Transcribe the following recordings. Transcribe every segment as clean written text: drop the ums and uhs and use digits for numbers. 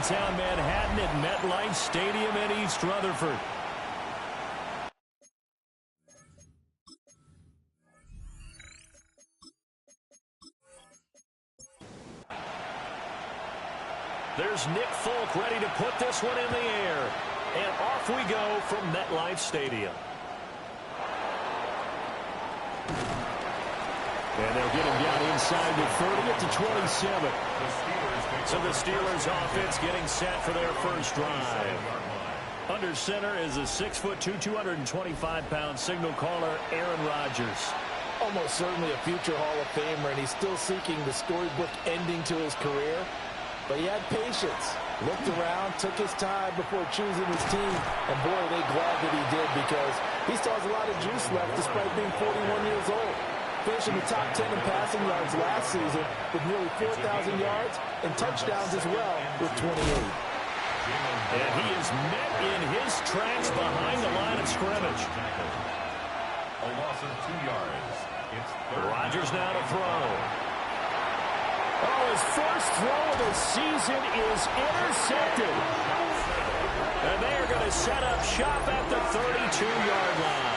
downtown Manhattan at MetLife Stadium in East Rutherford. There's Nick Folk ready to put this one in the air. And off we go from MetLife Stadium. And they'll get him down inside the 30 at the 27. So the Steelers offense getting set for their first drive. Under center is a 6'2", 225-pound signal caller, Aaron Rodgers. Almost certainly a future Hall of Famer, and he's still seeking the storybook ending to his career. But he had patience, looked around, took his time before choosing his team. And boy, are they glad that he did, because he still has a lot of juice left despite being 41 years old. Finishing the top 10 in passing yards last season with nearly 4,000 yards and touchdowns as well with 28. And he is met in his tracks behind the line of scrimmage. A loss of 2 yards. It's Rodgers now to throw. Oh, his first throw of the season is intercepted. And they are going to set up shop at the 32-yard line.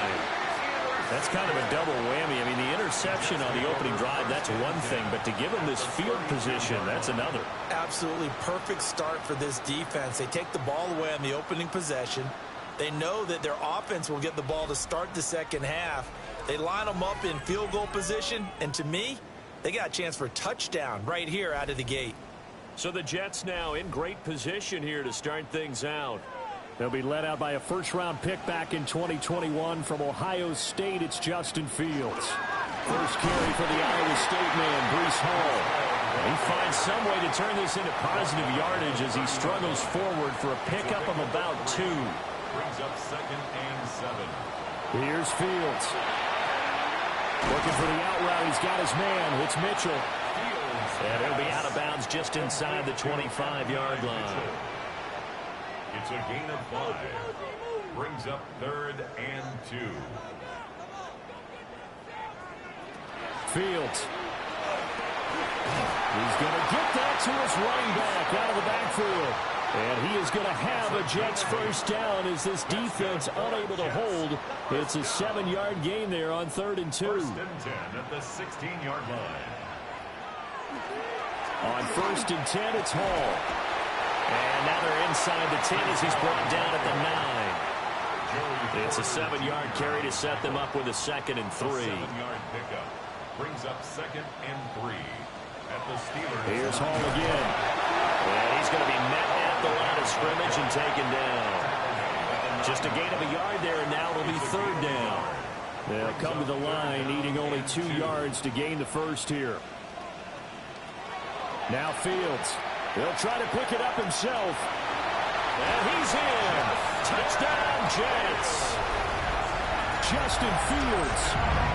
That's kind of a double whammy. I mean, the interception on the opening drive, that's one thing. But to give him this field position, that's another. Absolutely perfect start for this defense. They take the ball away on the opening possession. They know that their offense will get the ball to start the second half. They line them up in field goal position. And to me, they got a chance for a touchdown right here out of the gate. So the Jets now in great position here to start things out. They'll be led out by a first-round pick back in 2021 from Ohio State. It's Justin Fields. First carry for the Iowa State man, Breece Hall. He finds some way to turn this into positive yardage as he struggles forward for a pickup of about 2. brings up 2nd and 7. Here's Fields. Looking for the out route. He's got his man. It's Mitchell. And he'll be out of bounds just inside the 25-yard line. It's a gain of 5. Brings up 3rd and 2. Fields. He's going to get that to his running back out of the backfield. And he is going to have a Jets first down as this defense unable to hold. It's a 7-yard gain there on 3rd and 2. 1st and 10 at the 16-yard line. On 1st and 10, it's Hall. And now they're inside the 10 as he's brought down at the 9. It's a 7-yard carry to set them up with a 2nd and 3. 7-yard pickup. Brings up 2nd and 3 at the Steelers. Here's Hall again. And he's going to be met at the line of scrimmage and taken down. Just a gain of a yard there, and now it'll be 3rd down. They'll come to the line, needing only 2 yards to gain the first here. Now Fields. He'll try to pick it up himself. And he's in. Touchdown, Jets. Justin Fields,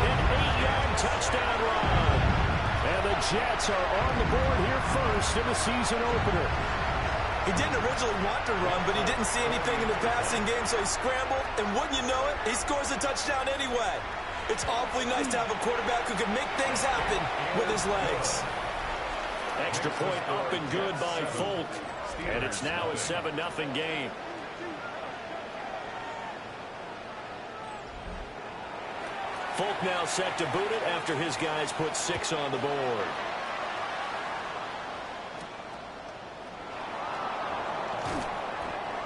an 8-yard touchdown run. And the Jets are on the board here first in the season opener. He didn't originally want to run, but he didn't see anything in the passing game, so he scrambled, and wouldn't you know it, he scores a touchdown anyway. It's awfully nice to have a quarterback who can make things happen with his legs. Extra point up and good by Folk. And it's now a 7-0 game. Folk now set to boot it after his guys put 6 on the board.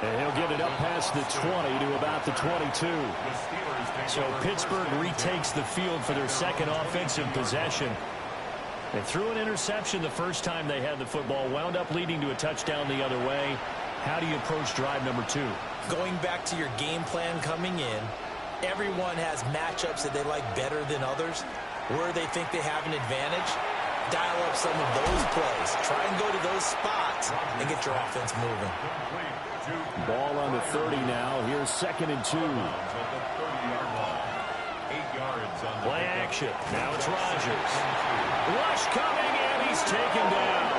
And he'll get it up past the 20 to about the 22. So Pittsburgh retakes the field for their second offensive possession. They threw an interception the first time they had the football, wound up leading to a touchdown the other way. How do you approach drive number 2? Going back to your game plan coming in, everyone has matchups that they like better than others. Where they think they have an advantage, dial up some of those plays. Try and go to those spots and get your offense moving. Ball on the 30 now. Here's 2nd and 2. Play action. Now it's Rodgers. Rush coming, and he's taken down.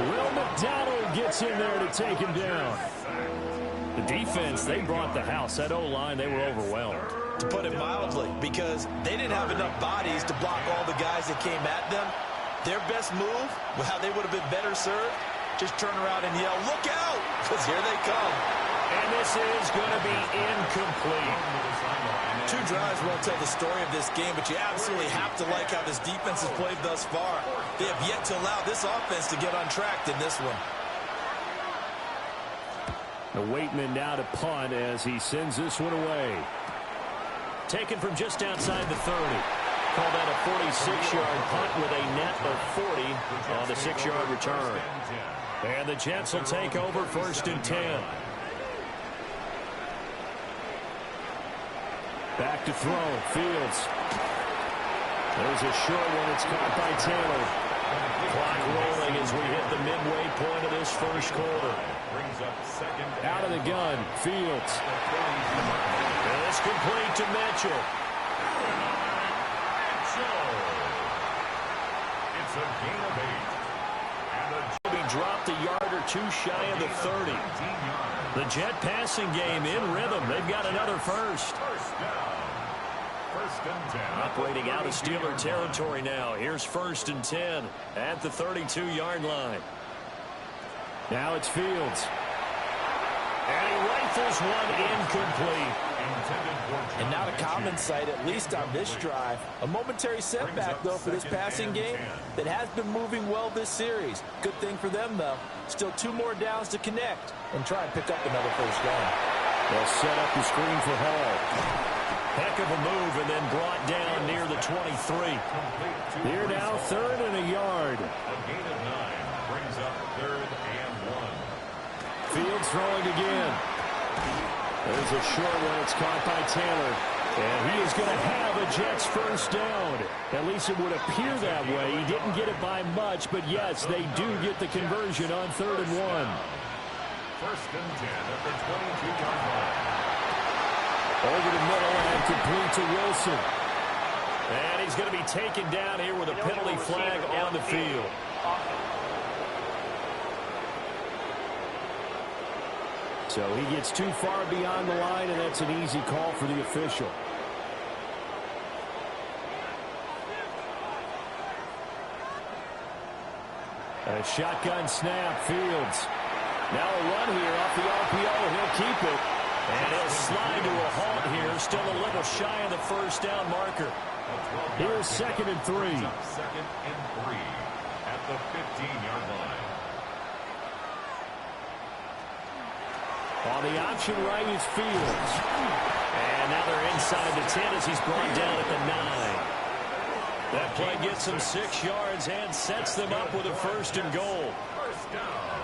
Will McDonald gets in there to take him down. The defense, they brought the house. That O-line, they were overwhelmed. To put it mildly, because they didn't have enough bodies to block all the guys that came at them. Their best move, how they would have been better served, just turn around and yell, "Look out!" Because here they come. And this is going to be incomplete. 2 drives won't tell the story of this game, but you absolutely have to like how this defense has played thus far. They have yet to allow this offense to get untracked in this one. The Waitman now to punt as he sends this one away. Taken from just outside the 30. Call that a 46-yard punt with a net of 40 on the 6-yard return. And the Jets will take over 1st and 10. Back to throw. Fields. There's a short one. It's caught by Taylor. Clock rolling as we hit the midway point of this first quarter. Out of the gun. Fields. And it's complete to Mitchell. It's a gain of 8. He dropped a yard or 2 shy of the 30. The Jet passing game in rhythm. They've got another first. First and 10. Operating out of Steeler territory now. Here's 1st and 10 at the 32-yard line. Now it's Fields. And he rifles one incomplete. And not a common sight, at least on this drive. A momentary setback, though, for this passing game that has been moving well this series. Good thing for them, though. Still 2 more downs to connect and try and pick up another first down. They'll set up the screen for Hall. Heck of a move and then brought down near the 23. Here now, 3rd and a yard. A gain of 9 brings up 3rd and 1. Fields throwing again. There's a short one. It's caught by Taylor. And he is going to have a Jets first down. At least it would appear that way. He didn't get it by much, but yes, they do get the conversion on 3rd and 1. First and 10 at the 22-yard line. Over the middle and complete to Wilson. And he's going to be taken down here with a penalty flag on the field. So he gets too far beyond the line, and that's an easy call for the official. A shotgun snap, Fields. Now a run here off the RPO, and he'll keep it. And he'll slide to a halt here, still a little shy of the first down marker. Here's 2nd and 3. 2nd and 3 at the 15-yard line. On the option right is Fields. And now they're inside the 10 as he's brought down at the 9. That play gets him 6 yards and sets them up with a 1st and goal. First down.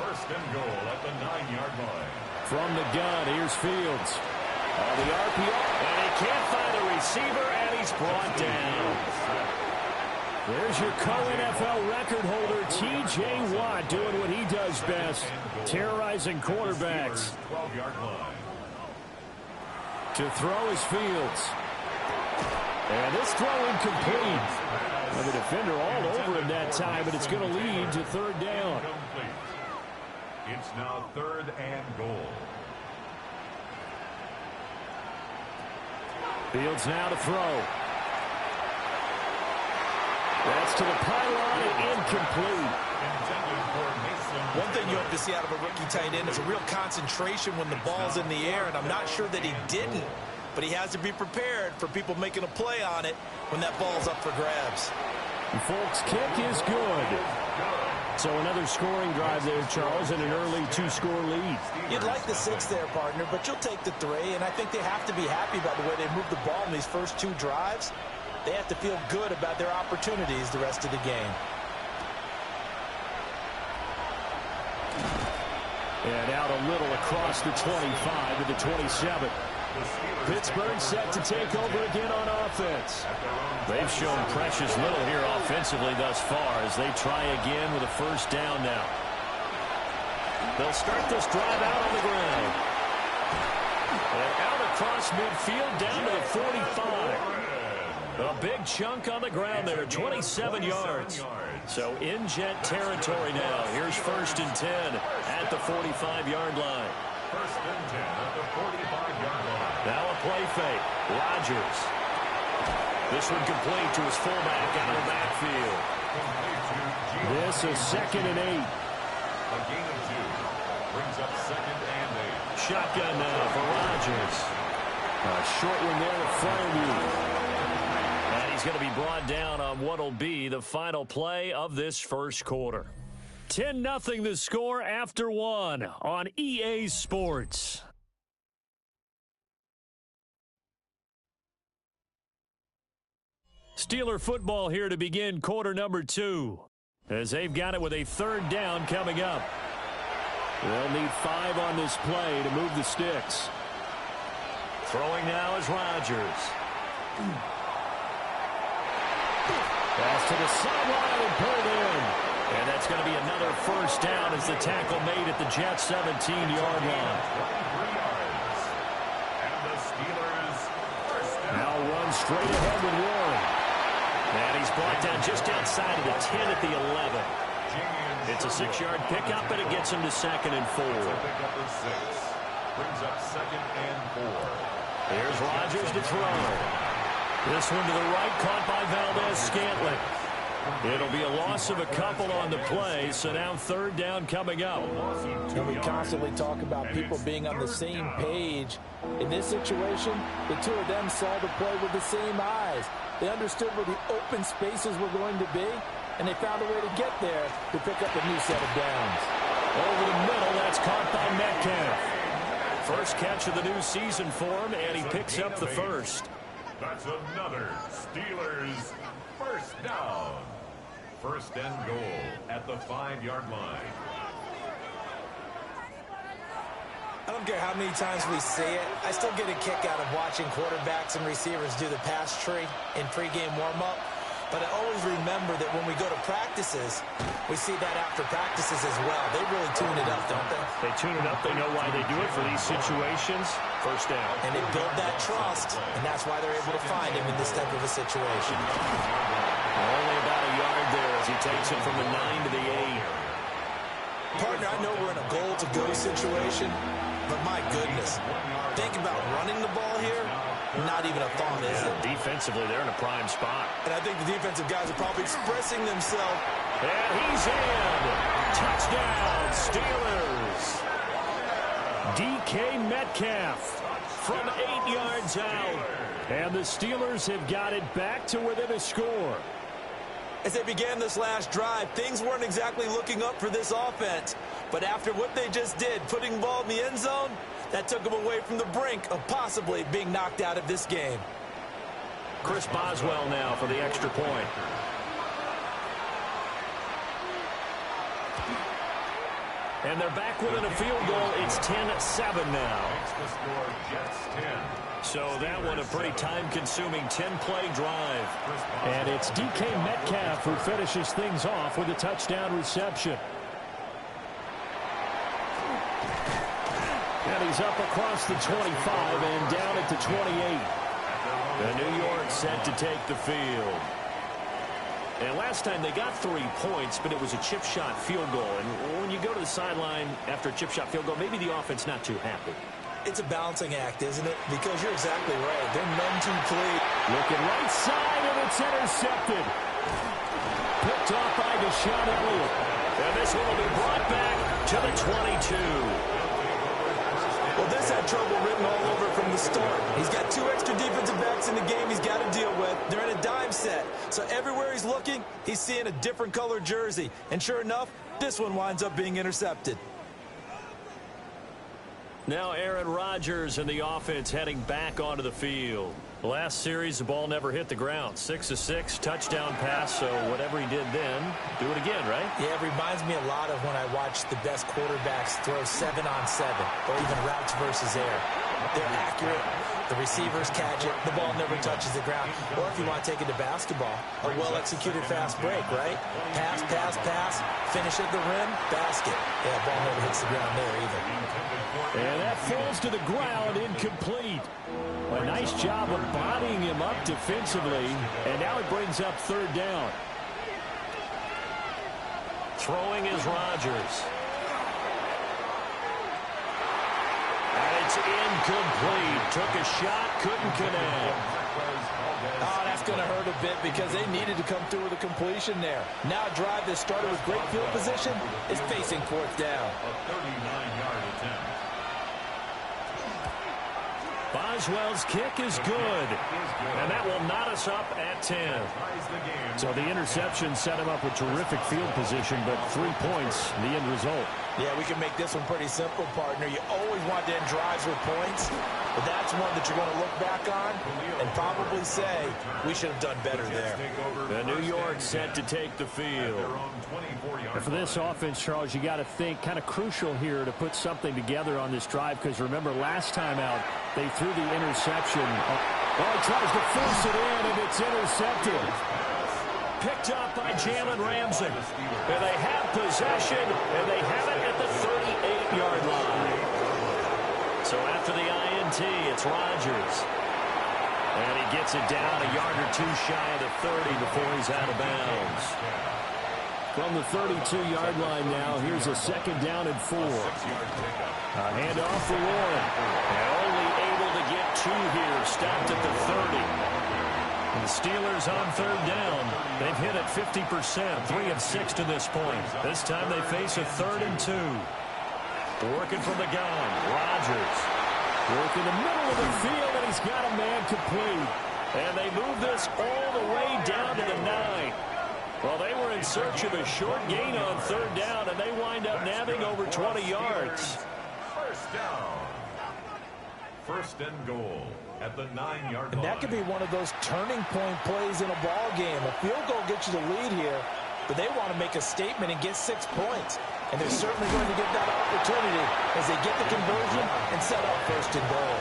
1st and goal at the 9-yard line. From the gun, here's Fields. On the RPO, and he can't find a receiver, and he's brought down. There's your co-NFL record holder, T.J. Watt, doing what he does best, terrorizing quarterbacks. 12-yard line. To throw is Fields. And this throw incomplete. And the defender all over him that time, but it's going to lead to 3rd down. It's now 3rd and goal. Fields now to throw. That's to the pylon and incomplete. One thing you hope to see out of a rookie tight end is a real concentration when the ball's in the air, and I'm not sure that he didn't, but he has to be prepared for people making a play on it when that ball's up for grabs. And folks, kick is good. So another scoring drive there, Charles, and an early 2-score lead. You'd like the 6 there, partner, but you'll take the 3, and I think they have to be happy about the way they moved the ball in these first 2 drives. They have to feel good about their opportunities the rest of the game. And out a little across the 25 to the 27. Pittsburgh set to take over again on offense. They've shown precious little here offensively thus far as they try again with a first down now. They'll start this drive out on the ground. And out across midfield down to the 45. A big chunk on the ground there, 27 yards. So in Jet territory now. Here's 1st and 10 at the 45-yard line. 1st and 10 at the 45-yard line. Now a play fake. Rodgers. This one complete to his fullback out of the backfield. This is 2nd and 8. A gain of 2 brings up 2nd and 8. Shotgun now for Rodgers. A short one there at Fairview. And he's going to be brought down on what will be the final play of this first quarter. 10-0 the score after 1 on EA Sports. Steeler football here to begin quarter number 2. As they've got it with a 3rd down coming up. They'll need 5 on this play to move the sticks. Throwing now is Rodgers. Pass to the sideline and pulled in. And that's going to be another 1st down as the tackle made at the Jets' 17-yard line. And the Steelers first down. Now one straight ahead with Warren. And he's brought down just outside of the 10 at the 11. It's a 6-yard pickup, and it gets him to 2nd and 4. Pickup of 6. Brings up 2nd and 4. Here's Rodgers to throw. This one to the right, caught by Valdez-Scantling. It'll be a loss of a couple on the play, so now 3rd down coming up. And we constantly talk about people being on the same page. In this situation, the two of them saw the play with the same eyes. They understood where the open spaces were going to be, and they found a way to get there to pick up a new set of downs. Over the middle, that's caught by Metcalf. First catch of the new season for him, and he picks up the 1st. That's another Steelers first down. 1st and goal at the 5-yard line. I don't care how many times we see it. I still get a kick out of watching quarterbacks and receivers do the pass tree in pregame warm-up. But I always remember that when we go to practices, we see that after practices as well. They really tune it up, don't they? They tune it up. They know why they do it for these situations. 1st down. And they build that trust, and that's why they're able to find him in this type of a situation. Only about a yard there as he takes it from the 9 to the 8. Partner, I know we're in a goal-to-go situation, but my goodness, think about running the ball here. Not even a thought, is it? Defensively, they're in a prime spot. And I think the defensive guys are probably expressing themselves. And he's in. Touchdown, Steelers. DK Metcalf from 8 yards out. And the Steelers have got it back to within a score. As they began this last drive, things weren't exactly looking up for this offense. But after what they just did, putting the ball in the end zone, that took them away from the brink of possibly being knocked out of this game. Chris Boswell now for the extra point. And they're back within a field goal. It's 10-7 now. So that one a pretty time-consuming 10-play drive. And it's DK Metcalf who finishes things off with a touchdown reception. And he's up across the 25 and down at the 28. The New York set to take the field. And last time they got 3 points, but it was a chip shot field goal. And when you go to the sideline after a chip shot field goal, maybe the offense not too happy. It's a balancing act, isn't it? Because you're exactly right. They're none too clean. Looking right side, and it's intercepted. Picked off by Deshaun Elliott. And this one will be brought back to the 22. Well, this had trouble written all over from the start. He's got 2 extra defensive backs in the game he's got to deal with. They're in a dime set. So everywhere he's looking, he's seeing a different color jersey. And sure enough, this one winds up being intercepted. Now Aaron Rodgers and the offense heading back onto the field. Last series, the ball never hit the ground. 6 of 6, touchdown pass, so whatever he did then, do it again, right? Yeah, it reminds me a lot of when I watched the best quarterbacks throw 7-on-7 or even routes versus air. They're accurate. The receivers catch it. The ball never touches the ground. Or if you want to take it to basketball, a well-executed fast break, right? Pass, pass, pass, finish at the rim, basket. Yeah, ball never hits the ground there either. And that falls to the ground, incomplete. A nice job of bodying him up defensively, and now it brings up 3rd down. Throwing is Rodgers. And it's incomplete. Took a shot, couldn't connect. Oh, that's going to hurt a bit because they needed to come through with a completion there. Now a drive that started with great field position is facing fourth down. A 39-yard attempt. Boswell's kick is good, and that will knot us up at 10. So the interception set him up with terrific field position, but 3 points, the end result. Yeah, we can make this one pretty simple, partner. You always want to end drives with points, but that's one that you're going to look back on and probably say, we should have done better there. The New York set to take the field. And for this offense, Charles, you got to think kind of crucial here to put something together on this drive, because remember last time out, they threw the interception. Well, he tries to force it in, and it's intercepted. Picked up by Jalen Ramsey. And they have possession, and they have it at the 38-yard line. So after the INT, it's Rodgers. And he gets it down a yard or two shy of the 30 before he's out of bounds. From the 32-yard line now, here's a 2nd down and 4. A handoff for Warren. And only able to get 2 here. Stopped at the 30. And the Steelers on 3rd down. They've hit it 50%, 3 of 6 to this point. This time they face a 3rd and 2. Working from the gun, Rodgers. Working the middle of the field, and he's got a man complete. And they move this all the way down to the 9. Well, they were in search of a short gain on 3rd down, and they wind up nabbing over 20 yards. First down. 1st and goal at the 9-yard line. And that could be one of those turning point plays in a ball game. A field goal gets you the lead here, but they want to make a statement and get 6 points. And they're certainly going to get that opportunity as they get the conversion and set up 1st and goal.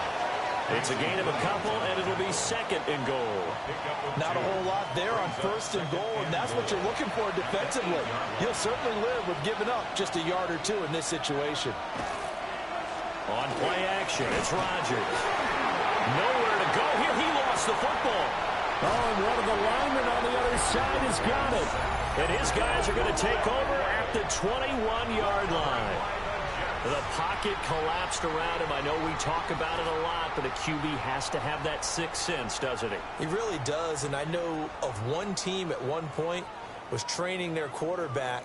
It's a gain of a couple, and it'll be 2nd and goal. Not a whole lot there on 1st and goal, and that's what you're looking for defensively. You'll certainly live with giving up just a yard or 2 in this situation. On play action, it's Rodgers. Nowhere to go here. He lost the football. Oh, and one of the linemen on the other side has got it. And his guys are going to take over at the 21-yard line. The pocket collapsed around him. I know we talk about it a lot, but a QB has to have that 6th sense, doesn't he? He really does, and I know of one team at one point was training their quarterback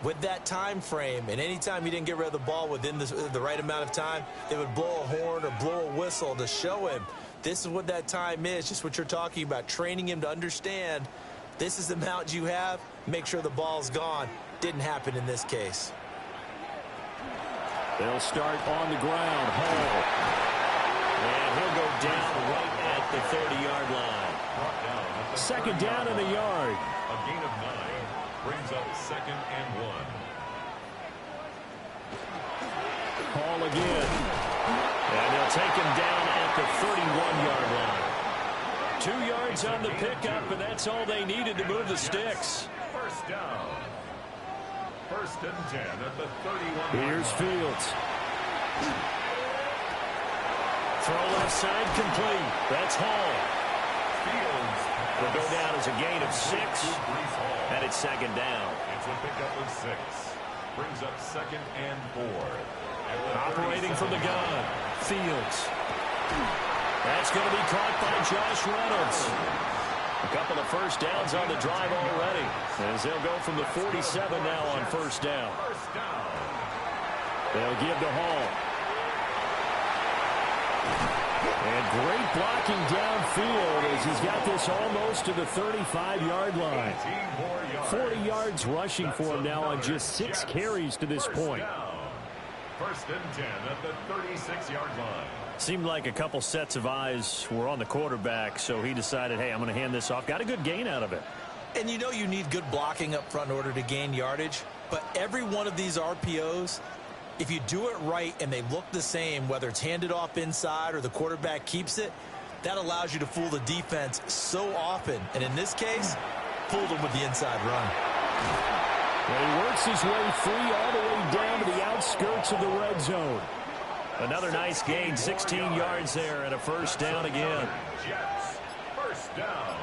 with that time frame, and anytime he didn't get rid of the ball within the right amount of time, they would blow a horn or blow a whistle to show him this is what that time is, just what you're talking about, training him to understand this is the amount you have, make sure the ball's gone. Didn't happen in this case. They'll start on the ground. Hall. And he'll go down right at the 30-yard line. 2nd down in the yard. A gain of 9 brings up 2nd and 1. Hall again. And they'll take him down at the 31-yard line. 2 yards on the pickup, and that's all they needed to move the sticks. 1st down. 1st and 10 at the 31. Here's Fields. Throw left side complete. That's Hall. Fields Will go down as a gain of 6. And it's 2nd down. It's a pickup of 6. Brings up 2nd and 4. Operating from the gun. Fields. That's going to be caught by Josh Reynolds. A couple of 1st downs on the drive already, as they'll go from the 47 now on 1st down. They'll give to Hall. And great blocking downfield as he's got this almost to the 35-yard line. 40 yards rushing for him now on just 6 carries to this point. 1st and 10 at the 36-yard line. Seemed like a couple sets of eyes were on the quarterback, so he decided, hey, I'm going to hand this off. Got a good gain out of it. And you know you need good blocking up front in order to gain yardage, but every one of these RPOs, if you do it right and they look the same, whether it's handed off inside or the quarterback keeps it, that allows you to fool the defense so often. And in this case, fooled them with the inside run. And he works his way free all the way down to the outskirts of the red zone. Another nice gain, 16 yards there, and a 1st down again. Jets, 1st down.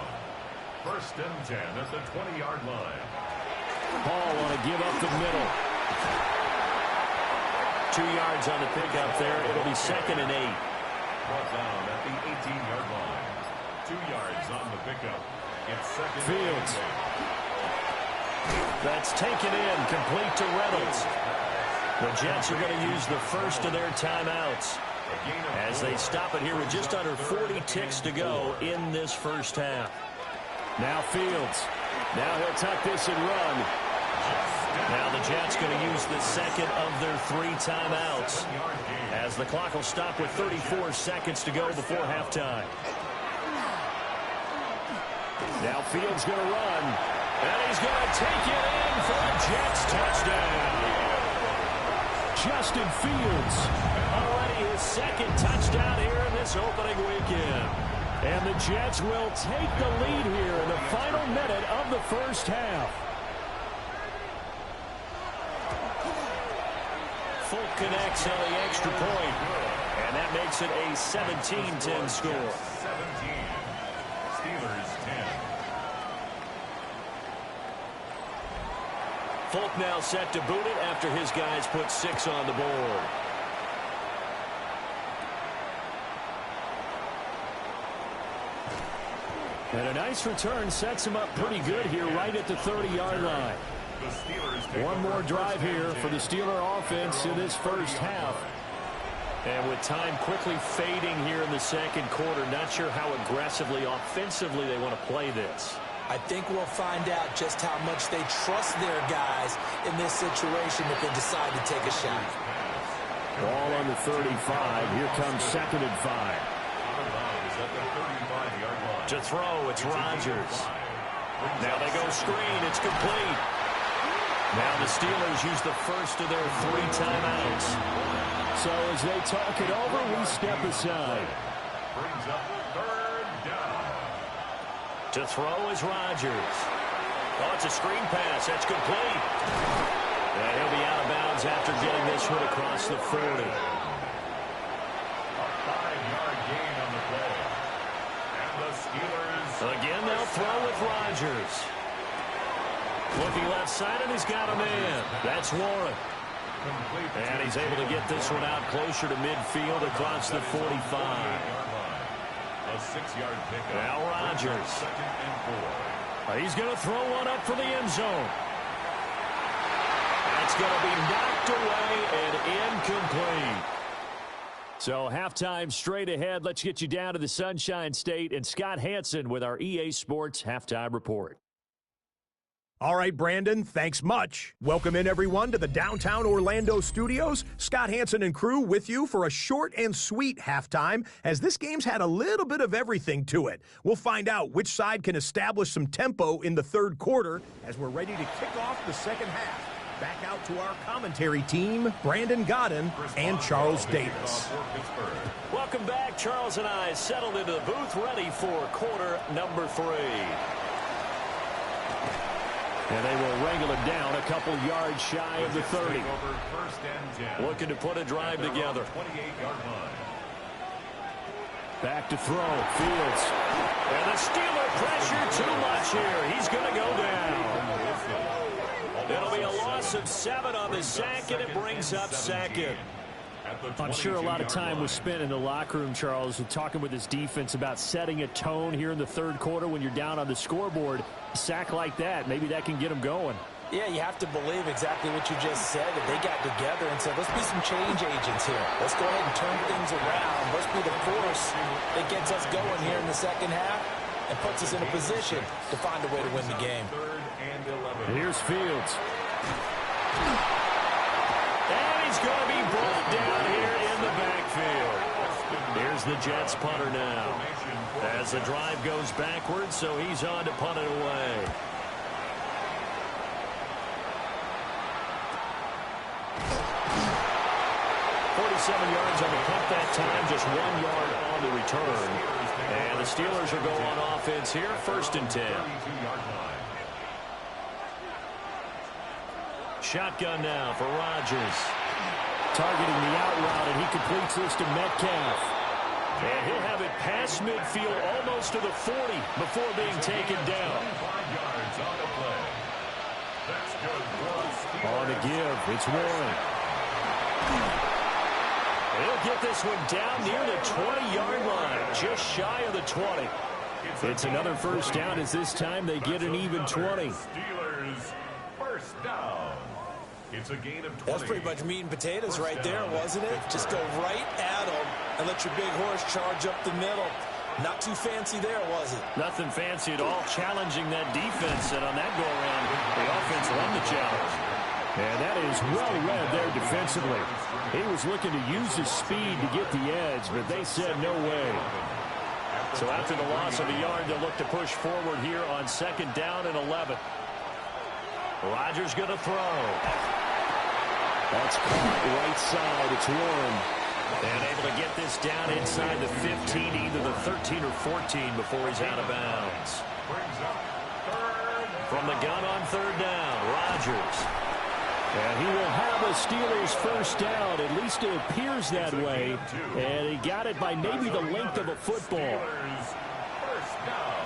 1st and 10 at the 20-yard line. Hall want to give up the middle. 2 yards on the pickup there. It'll be 2nd and 8. Brought down at the 18-yard line. 2 yards on the pickup. It's second. Fields. That's taken in, complete to Reynolds. The Jets are going to use the first of their timeouts as they stop it here with just under 40 ticks to go in this first half. Now Fields. Now he'll tuck this and run. Now the Jets going to use the second of their 3 timeouts as the clock will stop with 34 seconds to go before halftime. Now Fields going to run, and he's going to take it in for a Jets touchdown. Justin Fields, already his second touchdown here in this opening weekend. And the Jets will take the lead here in the final minute of the first half. Folk connects on the extra point, and that makes it a 17-10 score. 17. Steelers 10. Folk now set to boot it after his guys put 6 on the board. And a nice return sets him up pretty good here right at the 30-yard line. One more drive here for the Steeler offense in this first half. And with time quickly fading here in the second quarter, not sure how aggressively, offensively they want to play this. I think we'll find out just how much they trust their guys in this situation if they decide to take a shot. Ball on the 35. Here comes 2nd and 5. To throw, it's Rodgers. Now they go screen. It's complete. Now the Steelers use the first of their 3 timeouts. So as they talk it over, we step aside. Brings up 3rd down. To throw is Rodgers. Oh, it's a screen pass. That's complete. And he'll be out of bounds after getting this one across the 40. A 5-yard gain on the play. And the Steelers... Again, they'll throw with Rodgers. Looking left side, and he's got a man. That's Warren. And he's able to get this one out closer to midfield across the 45. A 6-yard pickup. Now Rodgers. 2nd and 4. He's going to throw one up for the end zone. That's going to be knocked away and incomplete. So halftime straight ahead. Let's get you down to the Sunshine State and Scott Hansen with our EA Sports Halftime Report. All right, Brandon, thanks much. Welcome in, everyone, to the downtown Orlando studios. Scott Hansen and crew with you for a short and sweet halftime, as this game's had a little bit of everything to it. We'll find out which side can establish some tempo in the 3rd quarter as we're ready to kick off the 2nd half. Back out to our commentary team, Brandon Godden and Charles Davis. Welcome back. Charles and I settled into the booth, ready for quarter number 3. And they will wrangle him down a couple yards shy of the 30. Looking to put a drive together. Back to throw. Fields. And the Steeler pressure too much here. He's going to go down. It'll be a loss of 7 on the sack, and it brings up 2nd. I'm sure a lot of time was spent in the locker room, Charles, talking with his defense about setting a tone here in the 3rd quarter when you're down on the scoreboard. A sack like that, maybe that can get them going. Yeah, you have to believe exactly what you just said, that they got together and said, let's be some change agents here. Let's go ahead and turn things around. Let's be the force that gets us going here in the 2nd half and puts us in a position to find a way to win the game. Here's Fields. And he's going to be brought down here in the backfield. Here's the Jets punter now. As the drive goes backwards, so he's on to punt it away. Yards on the punt that time, just 1 yard on the return. And the Steelers will go on offense here, 1st and 10. Shotgun now for Rodgers. Targeting the out route, and he completes this to Metcalf. And he'll have it past midfield almost to the 40 before being taken down. On the give, it's Warren. He'll get this one down near the 20-yard line, just shy of the 20. It's another first down as this time they get an even 20. Steelers first down. It's a gain of 20. That's pretty much meat and potatoes right there, wasn't it? Just go right at them and let your big horse charge up the middle. Not too fancy there, was it? Nothing fancy at all, challenging that defense, and on that go-around, the offense won the challenge. And that is well read there defensively. He was looking to use his speed to get the edge, but they said no way. So after the loss of a yard, they'll look to push forward here on 2nd down and 11. Rodgers going to throw. That's caught right side. It's Warren. And able to get this down inside the 15, either the 13 or 14 before he's out of bounds. From the gun on 3rd down, Rodgers. And he will have a Steelers first down. At least it appears that way. And he got it by maybe the length of a football. First down.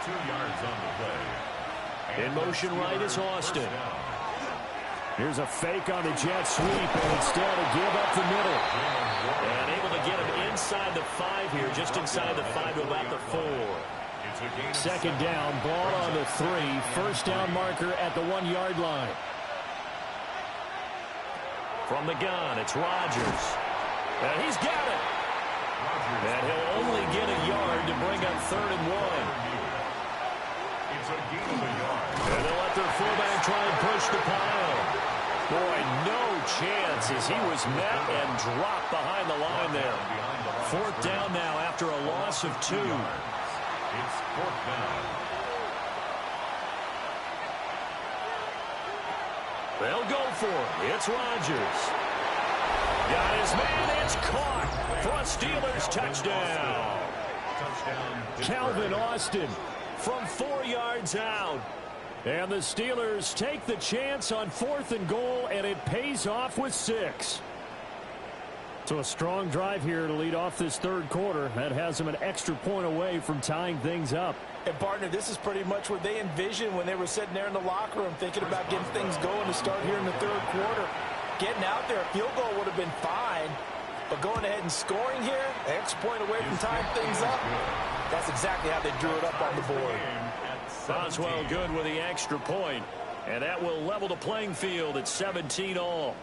2 yards on the play. In motion right is Austin. Here's a fake on the jet sweep, and instead a give up the middle. And able to get him inside the 5 here, just inside the 5 to about the 4. 2nd down, ball on the 3. First down marker at the 1-yard line. From the gun, it's Rodgers. And he's got it. And he'll only get a yard to bring up 3rd and 1. It's a gain of a yard. And they'll let their fullback try and push the pile. Boy, no chance as he was met and dropped behind the line there. 4th down now after a loss of 2. It's 4th down. They'll go for it. It's Rodgers. Got his man. It's caught for a Steelers touchdown. Calvin Austin from 4 yards out. And the Steelers take the chance on 4th and goal, and it pays off with 6. So a strong drive here to lead off this 3rd quarter. That has them an extra point away from tying things up. And, partner, this is pretty much what they envisioned when they were sitting there in the locker room thinking about getting things going to start here in the 3rd quarter. Getting out there, a field goal would have been fine. But going ahead and scoring here, an extra point away from tying things up, that's exactly how they drew it up on the board. Boswell good with the extra point, and that will level the playing field at 17 all.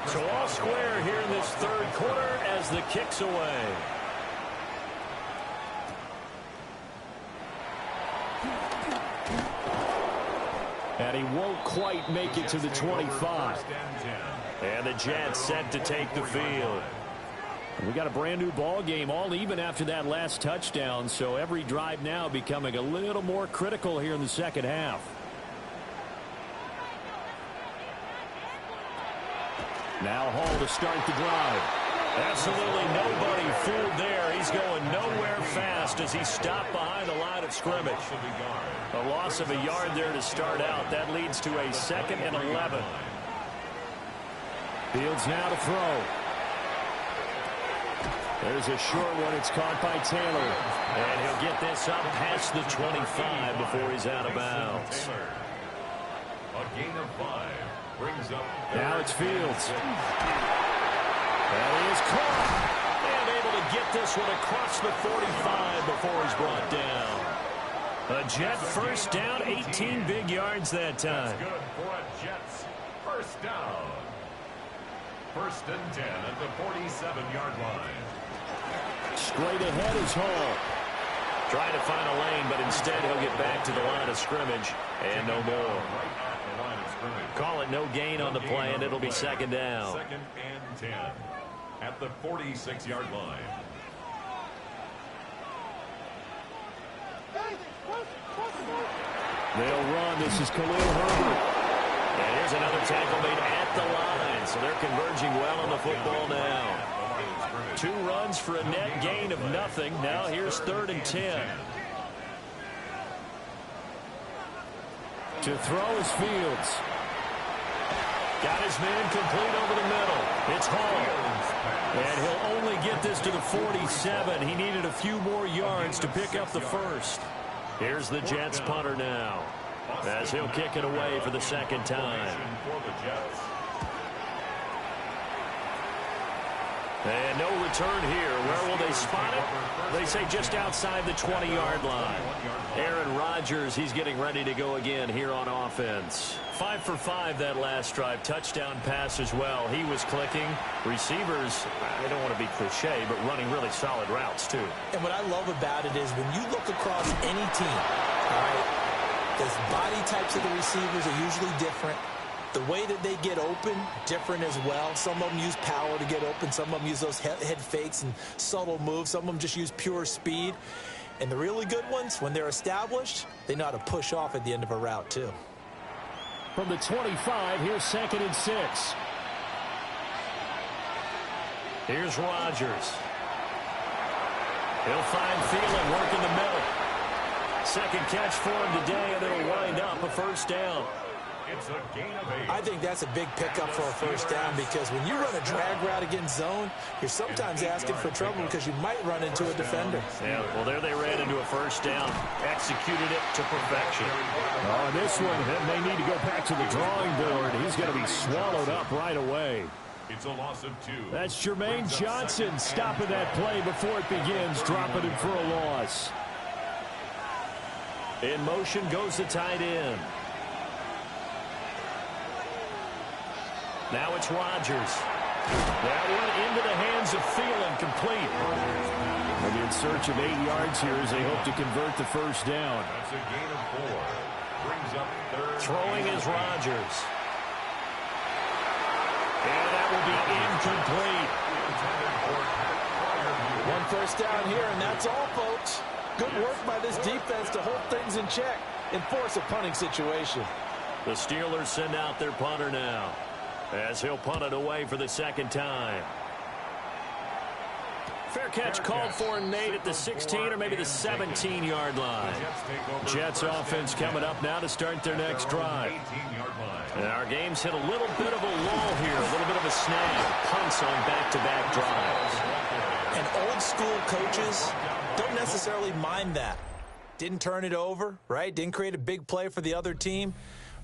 So all square here in this 3rd quarter as the kick's away. And he won't quite make it to the 25. And the Jets set to take the field. We got a brand new ball game, all even after that last touchdown, so every drive now becoming a little more critical here in the 2nd half. Now Hall to start the drive. Absolutely nobody fooled there. He's going nowhere fast as he stopped behind the line of scrimmage. A loss of a yard there to start out. That leads to a 2nd and 11. Fields now to throw. There's a short one. It's caught by Taylor. And he'll get this up past the 25 before he's out of bounds. A gain of 5 brings up. Now it's Fields. And he is caught. And able to get this one across the 45 before he's brought down. A Jet first down, 18 big yards that time. That's good for a Jets first down. 1st and 10 at the 47-yard line. Straight ahead is Hall. Trying to find a lane, but instead he'll get back to the line of scrimmage. And no more. Call it no gain on the play, and it'll be 2nd down. 2nd and 10 at the 46-yard line. They'll run. This is Khalil Herbert. And here's another tackle made at the line. So they're converging well on the football now. 2 runs for a net gain of nothing. Now here's 3rd and 10. To throw is Fields. Got his man complete over the middle. It's Hall. And he'll only get this to the 47. He needed a few more yards to pick up the first. Here's the Jets punter now, as he'll kick it away for the 2nd time. And no return here. Where will they spot it? They say just outside the 20-yard line. Aaron Rodgers, he's getting ready to go again here on offense. 5 for 5 that last drive. Touchdown pass as well. He was clicking. Receivers, I don't want to be cliche, but running really solid routes too. And what I love about it is when you look across any team, all right, the body types of the receivers are usually different. The way that they get open, different as well. Some of them use power to get open. Some of them use those head fakes and subtle moves. Some of them just use pure speed. And the really good ones, when they're established, they know how to push off at the end of a route, too. From the 25, here's 2nd and 6. Here's Rodgers. He'll find Thielen working the middle. Second catch for him today, and it'll wind up a first down. It's a gain of 8. I think that's a big pickup for a first down because when you run a drag route against zone, you're sometimes asking for trouble because you might run into a defender. Yeah, well, there they ran into a first down, executed it to perfection. On this one, they need to go back to the drawing board. He's going to be swallowed up right away. It's a loss of 2. That's Jermaine Johnson stopping that play before it begins, dropping him for a loss. In motion goes the tight end. Now it's Rodgers. That one into the hands of Thielen, complete. They'll be in search of 8 yards here as they hope to convert the first down. That's a gain of 4. Brings up 3rd. Throwing is Rodgers. And that will be incomplete. One first down here, and that's all, folks. Good work by this defense to hold things in check and force a punting situation. The Steelers send out their punter now, as he'll punt it away for the second time. Fair catch called for and made at the 16 or maybe the 17-yard line. Jets offense coming up now to start their next drive. And our game's hit a little bit of a lull here, a little bit of a snag. Punts on back-to-back drives. And old school coaches don't necessarily mind that. Didn't turn it over, right? Didn't create a big play for the other team.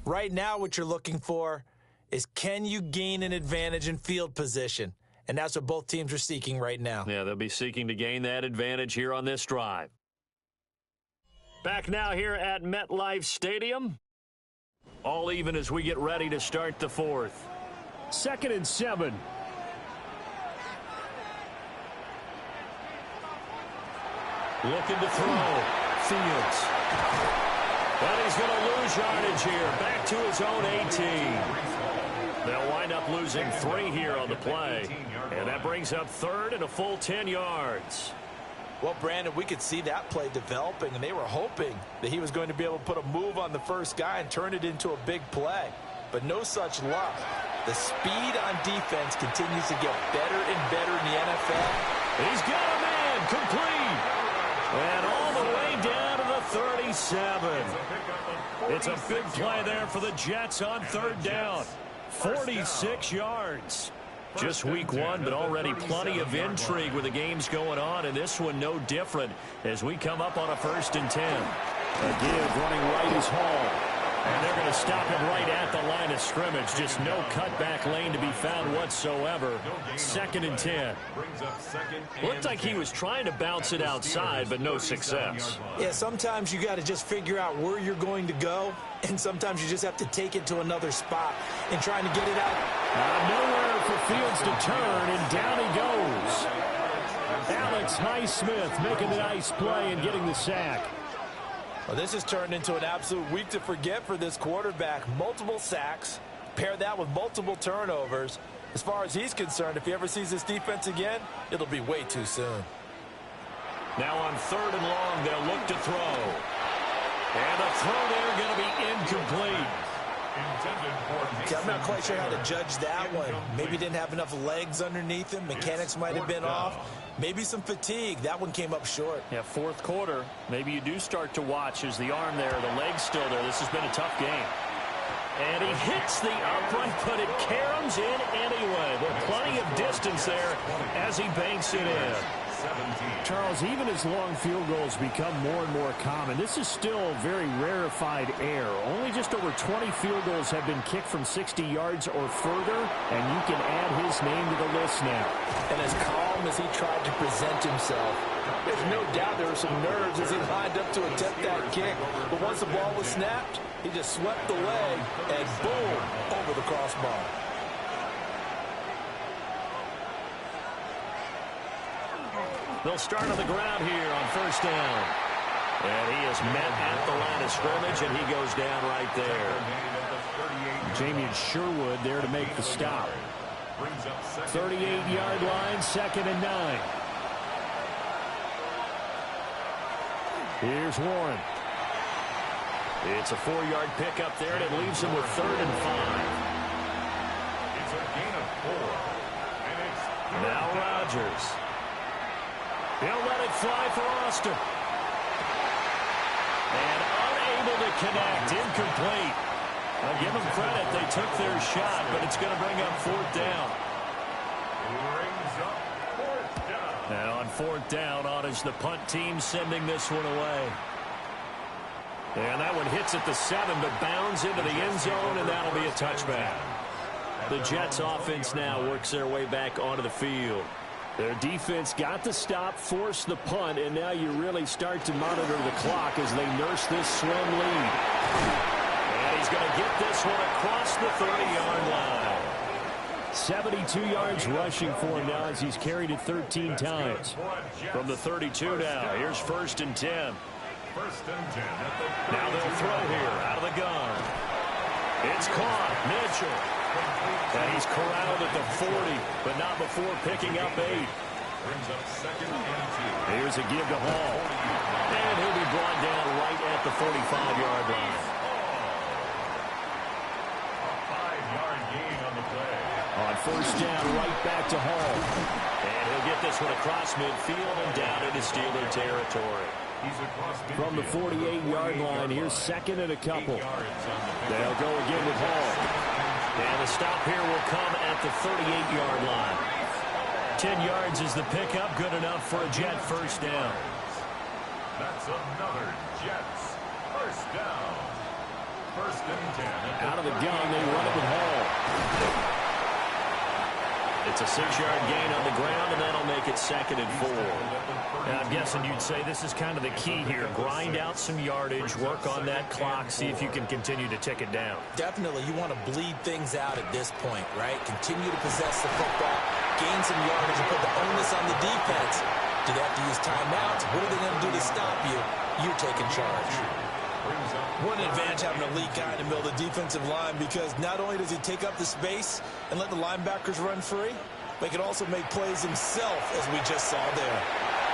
Right now what you're looking for is can you gain an advantage in field position? And that's what both teams are seeking right now. Yeah, they'll be seeking to gain that advantage here on this drive. Back now here at MetLife Stadium. All even as we get ready to start the fourth. 2nd and 7. Looking to throw. Fields. But he's going to lose yardage here. Back to his own 18. They'll wind up losing 3 here on the play. And that brings up 3rd and a full 10 yards. Well, Brandon, we could see that play developing, and they were hoping that he was going to be able to put a move on the first guy and turn it into a big play. But no such luck. The speed on defense continues to get better and better in the NFL. He's got a man complete. And all the way down to the 37. It's a big play there for the Jets on 3rd down. 46 yards. Just week 1, but already plenty of intrigue with the games going on, and this one no different as we come up on a 1st and 10. A give running right is Hall. And they're going to stop him right at the line of scrimmage. Just no cutback lane to be found whatsoever. 2nd and 10. Looked like he was trying to bounce it outside, but no success. Yeah, sometimes you got to just figure out where you're going to go, and sometimes you just have to take it to another spot and trying to get it out. Nowhere for Fields to turn, and down he goes. Alex Highsmith making the nice play and getting the sack. Well, this has turned into an absolute week to forget for this quarterback. Multiple sacks, pair that with multiple turnovers. As far as he's concerned, if he ever sees this defense again, it'll be way too soon. Now on 3rd and long, they'll look to throw. And the throw there going to be incomplete. I'm not quite sure how to judge that one. Maybe didn't have enough legs underneath him. Mechanics might have been off. Maybe some fatigue. That one came up short. Yeah, 4th quarter. Maybe you do start to watch as the arm there, the leg's still there. This has been a tough game. And he hits the upright, but it caroms in anyway. There's plenty of distance there as he banks it in. Charles, even as long field goals become more and more common, this is still very rarefied air. Only just over 20 field goals have been kicked from 60 yards or further, and you can add his name to the list now. And as calm as he tried to present himself, there's no doubt there were some nerves as he lined up to attempt that kick. But once the ball was snapped, he just swept the leg and boom, over the crossbar. They'll start on the ground here on first down. And he is met at the line of scrimmage, and he goes down right there. Jamie Sherwood there to make the stop. 38-yard line, 2nd and 9. Here's Warren. It's a 4-yard pickup there, and it leaves him with 3rd and 5. It's a gain of 4. And it's Now Rodgers. He'll let it fly for Austin. And unable to connect, incomplete. I'll give them credit, they took their shot, but it's going to bring up 4th down. brings up 4th down. Now on 4th down, on is the punt team sending this one away. And that one hits at the 7, but bounds into the end zone, and that'll be a touchback. The Jets offense now works their way back onto the field. Their defense got the stop, forced the punt, and now you really start to monitor the clock as they nurse this slim lead. And he's going to get this one across the 30-yard line. 72 yards rushing for him now as he's carried it 13 times. From the 32 now, here's 1st and 10. 1st and 10 at the Now they'll throw here out of the gun. It's caught. Mitchell. And he's corralled at the 40, but not before picking up 8. brings up 2nd and 2. Here's a give to Hall. And he'll be brought down right at the 45-yard line. A 5-yard gain on the play. On 1st down, right back to Hall. And he'll get this one across midfield and down into Steeler territory. He's across midfield. From the 48-yard line, here's 2nd and a couple. 8 yards on the play. They'll go again with Hall. And the stop here will come at the 38-yard line. 10 yards is the pickup, good enough for a Jet 1st down. That's another Jets 1st down. 1st and 10. Out of the gun, they run it with Hall. It's a 6-yard gain on the ground, and that'll make it 2nd and 4. Now, I'm guessing you'd say this is kind of the key here. Grind out some yardage, work on that clock, see if you can continue to tick it down. Definitely, you want to bleed things out at this point, right? Continue to possess the football, gain some yardage, and put the onus on the defense. Do they have to use timeouts? What are they going to do to stop you? You're taking charge. What an advantage having an elite guy in the middle of the defensive line, because not only does he take up the space and let the linebackers run free, but he can also make plays himself, as we just saw there.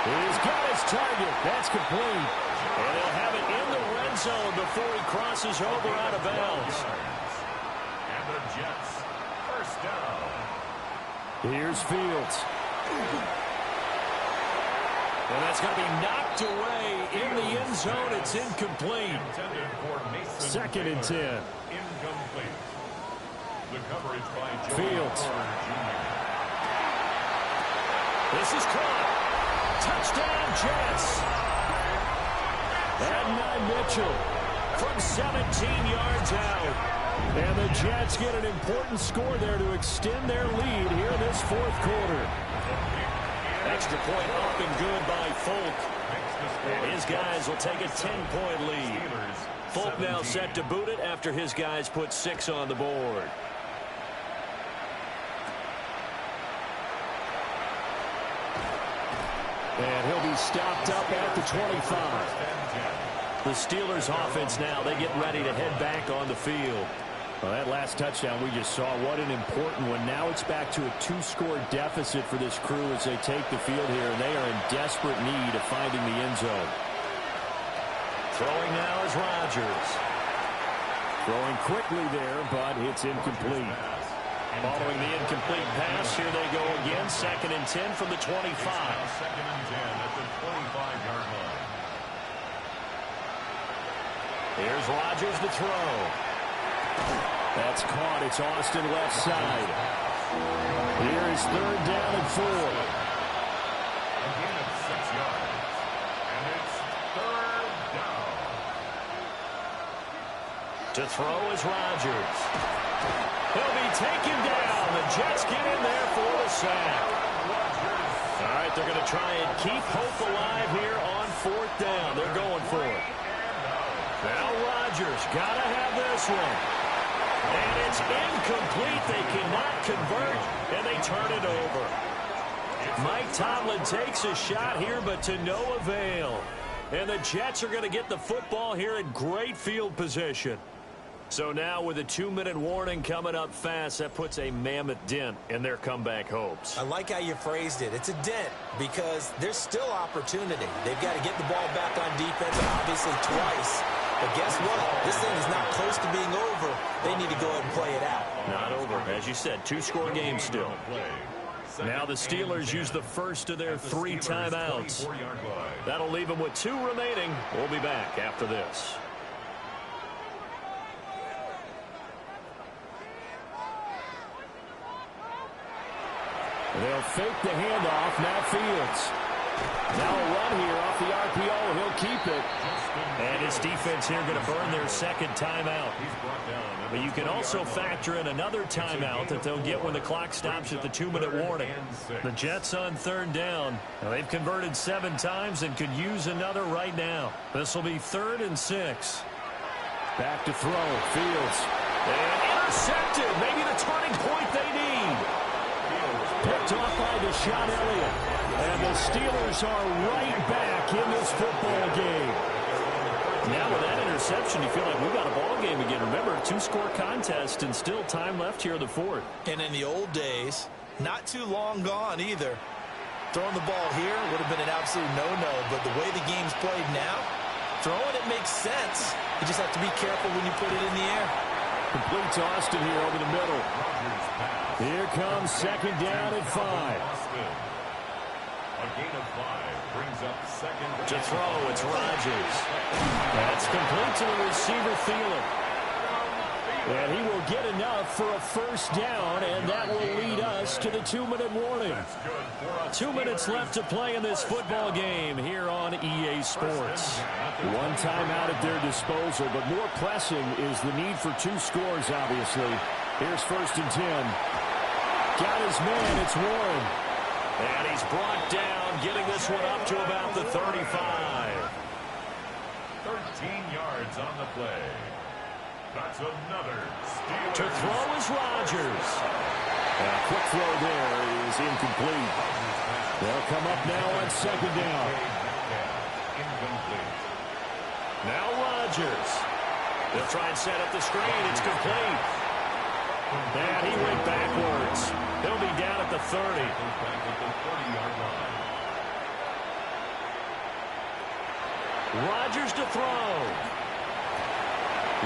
He's got his target. That's complete. And he'll have it in the red zone before he crosses over out of bounds. And the Jets 1st down. Here's Fields. And that's going to be knocked away in the end zone. It's incomplete. Intended for Mason 2nd and 10. Incomplete. The coverage by Fields. Jr. This is caught. Touchdown, Jets. And Mitchell from 17 yards out. And the Jets get an important score there to extend their lead here in this 4th quarter. Extra point up and good by Folk. And his guys will take a 10-point lead. Folk now set to boot it after his guys put 6 on the board. And he'll be stopped up at the 25. The Steelers offense now, they get ready to head back on the field. Well, that last touchdown we just saw, what an important one. Now it's back to a 2-score deficit for this crew as they take the field here, and they are in desperate need of finding the end zone. Throwing now is Rodgers. Throwing quickly there, but it's incomplete. Following the incomplete pass, here they go again, 2nd and 10 from the 25. 2nd and 10 at the 25-yard line. Here's Rodgers to throw. That's caught. It's Austin left side. Here is 3rd down and 4. A gain of 6 yards. And it's third down. To throw is Rodgers. He'll be taken down. The Jets get in there for the sack. All right, they're going to try and keep hope alive here on 4th down. They're going for it. Now Rodgers got to have this one. And it's incomplete. They cannot convert, and they turn it over. Mike Tomlin takes a shot here, but to no avail. And the Jets are going to get the football here in great field position. So now with a 2-minute warning coming up fast, that puts a mammoth dent in their comeback hopes. I like how you phrased it. It's a dent because there's still opportunity. They've got to get the ball back on defense, obviously twice. But guess what? This thing is not close to being over. They need to go ahead and play it out. Not over. As you said, 2-score game still. Now the Steelers use the first of their 3 timeouts. That'll leave them with 2 remaining. We'll be back after this. They'll fake the handoff. Now Fields. Now a run here off the RPO. He'll keep it. And his defense here going to burn their second timeout. But you can also factor in another timeout that they'll get when the clock stops at the 2-minute warning. The Jets on 3rd down. Now they've converted 7 times and could use another right now. This will be 3rd and 6. Back to throw. Fields. And intercepted. Maybe the turning point they need. Picked off by Deshaun Elliott. And the Steelers are right back in this football game. Now with that interception, you feel like we've got a ball game again. Remember, 2-score contest and still time left here in the 4th. And in the old days, not too long gone either. Throwing the ball here would have been an absolute no-no. But the way the game's played now, throwing it makes sense. You just have to be careful when you put it in the air. Complete to Austin here over the middle. Here comes 2nd down and 5. A gain of 5 brings up 2nd. To throw, it's Rodgers. That's complete to the receiver, Thielen. And he will get enough for a 1st down, and that will lead us to the 2-minute warning. 2 minutes left to play in this football game here on EA Sports. 1 timeout at their disposal, but more pressing is the need for 2 scores, obviously. Here's 1st and 10. Got his man, it's Warren. And he's brought down, getting this one up to about the 35. 13 yards on the play. That's another Steelers. To throw is Rodgers. A quick throw there is incomplete. They'll come up now on 2nd down. Incomplete. Now Rodgers. They'll try and set up the screen. It's complete. And he went backwards. He'll be down at the 30. Back at the 30-yard line. Rodgers to throw.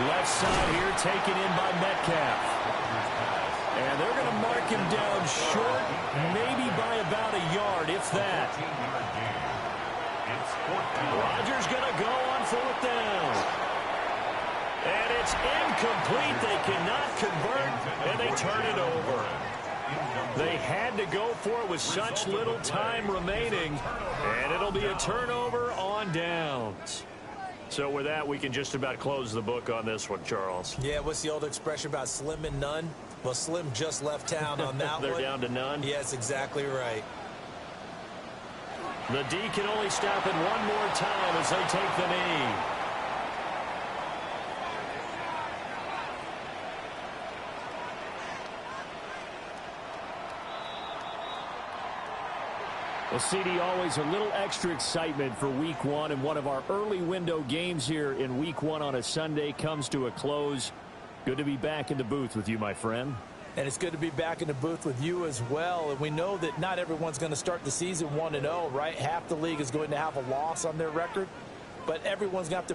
Left side here taken in by Metcalf. And they're going to mark him down short, maybe by about a yard, if that. Rodgers going to go on 4th down. And it's incomplete. They cannot convert, and they turn it over. They had to go for it with such little time remaining, and it'll be a turnover on downs. So with that, we can just about close the book on this one, Charles. Yeah, what's the old expression about slim and none? Well, Slim just left town on that They're one. down to none? Yes, exactly right. The D can only stop it one more time as they take the knee. Well, CD, always a little extra excitement for Week 1, and one of our early window games here in Week 1 on a Sunday comes to a close. Good to be back in the booth with you, my friend. And it's good to be back in the booth with you as well. And we know that not everyone's going to start the season 1-0, right? Half the league is going to have a loss on their record, but everyone's going to have to